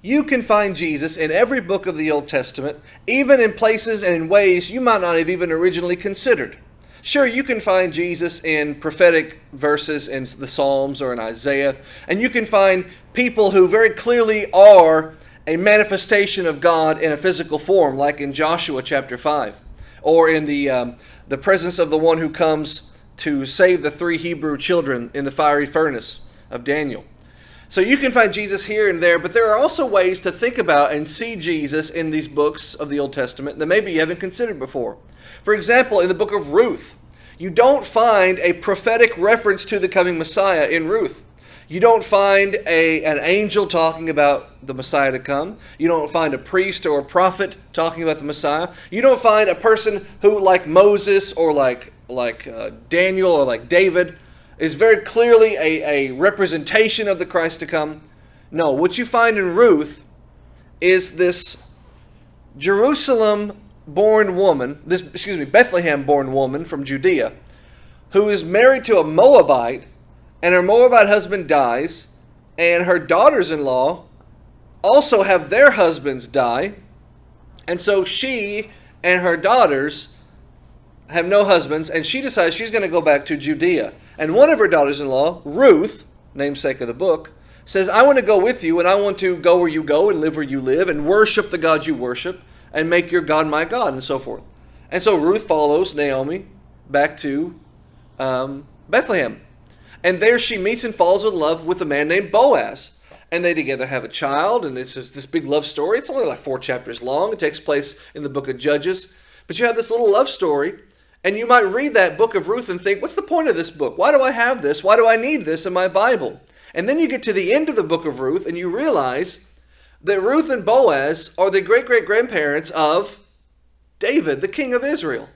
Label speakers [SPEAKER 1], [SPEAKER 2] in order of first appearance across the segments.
[SPEAKER 1] You can find Jesus in every book of the Old Testament, even in places and in ways you might not have even originally considered. Sure, you can find Jesus in prophetic verses in the Psalms or in Isaiah, and you can find people who very clearly are a manifestation of God in a physical form, like in Joshua chapter 5, or in the presence of the one who comes to save the 3 Hebrew children in the fiery furnace of Daniel. So you can find Jesus here and there, but there are also ways to think about and see Jesus in these books of the Old Testament that maybe you haven't considered before. For example, in the book of Ruth, you don't find a prophetic reference to the coming Messiah in Ruth. You don't find an angel talking about the Messiah to come. You don't find a priest or a prophet talking about the Messiah. You don't find a person who, like Moses or like Daniel or like David, is very clearly a representation of the Christ to come. No, what you find in Ruth is this Bethlehem-born woman from Judea, who is married to a Moabite, and her Moabite husband dies, and her daughters-in-law also have their husbands die, and so she and her daughters have no husbands, and she decides she's going to go back to Judea. And one of her daughters-in-law, Ruth, namesake of the book, says, I want to go with you, and I want to go where you go and live where you live and worship the God you worship and make your God my God, and so forth. And so Ruth follows Naomi back to Bethlehem. And there she meets and falls in love with a man named Boaz. And they together have a child, and it's this big love story. It's only like 4 chapters long. It takes place in the book of Judges. But you have this little love story, and you might read that book of Ruth and think, what's the point of this book? Why do I have this? Why do I need this in my Bible? And then you get to the end of the book of Ruth, and you realize that Ruth and Boaz are the great-great-grandparents of David, the king of Israel.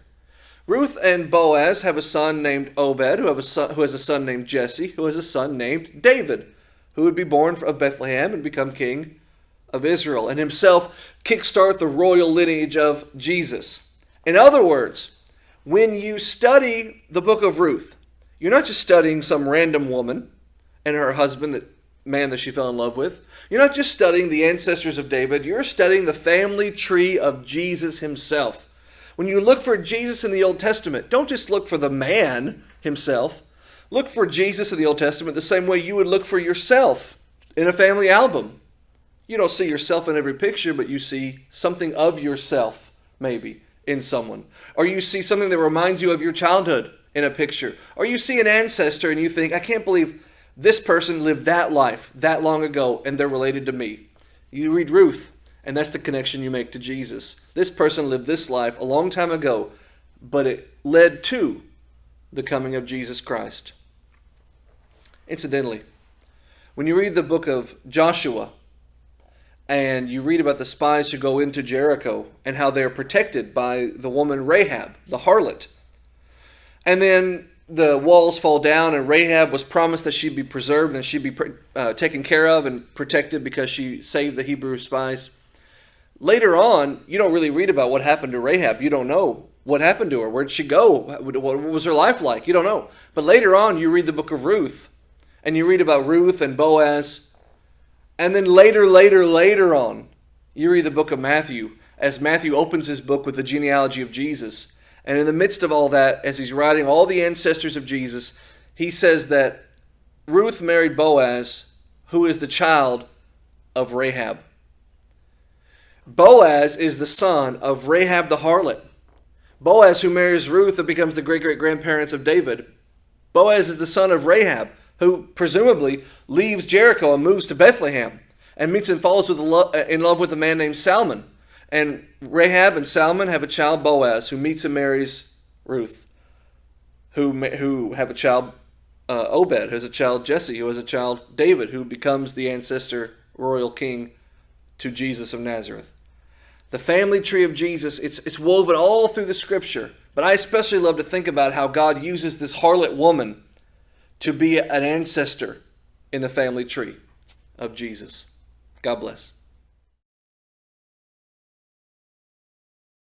[SPEAKER 1] Ruth and Boaz have a son named Obed, who has a son named Jesse, who has a son named David, who would be born of Bethlehem and become king of Israel, and himself kickstart the royal lineage of Jesus. In other words, when you study the book of Ruth, you're not just studying some random woman and her husband, that man that she fell in love with. You're not just studying the ancestors of David. You're studying the family tree of Jesus himself. When you look for Jesus in the Old Testament, don't just look for the man himself. Look for Jesus in the Old Testament the same way you would look for yourself in a family album. You don't see yourself in every picture, but you see something of yourself, maybe, in someone. Or you see something that reminds you of your childhood in a picture. Or you see an ancestor and you think, I can't believe this person lived that life that long ago and they're related to me. You read Ruth, and that's the connection you make to Jesus. This person lived this life a long time ago, but it led to the coming of Jesus Christ. Incidentally, when you read the book of Joshua, and you read about the spies who go into Jericho and how they're protected by the woman Rahab, the harlot. And then the walls fall down, and Rahab was promised that she'd be preserved and she'd be taken care of and protected because she saved the Hebrew spies. Later on, you don't really read about what happened to Rahab. You don't know what happened to her. Where'd she go? What was her life like? You don't know. But later on, you read the book of Ruth, and you read about Ruth and Boaz. And then later on, you read the book of Matthew, as Matthew opens his book with the genealogy of Jesus. And in the midst of all that, as he's writing all the ancestors of Jesus, he says that Ruth married Boaz, who is the child of Rahab. Boaz is the son of Rahab the harlot. Boaz, who marries Ruth and becomes the great-great-grandparents of David. Boaz is the son of Rahab, who presumably leaves Jericho and moves to Bethlehem and meets and falls in love with a man named Salmon. And Rahab and Salmon have a child, Boaz, who meets and marries Ruth, who have a child, Obed, who has a child, Jesse, who has a child, David, who becomes the ancestor, royal king to Jesus of Nazareth. The family tree of Jesus, it's woven all through the Scripture. But I especially love to think about how God uses this harlot woman to be an ancestor in the family tree of Jesus. God bless.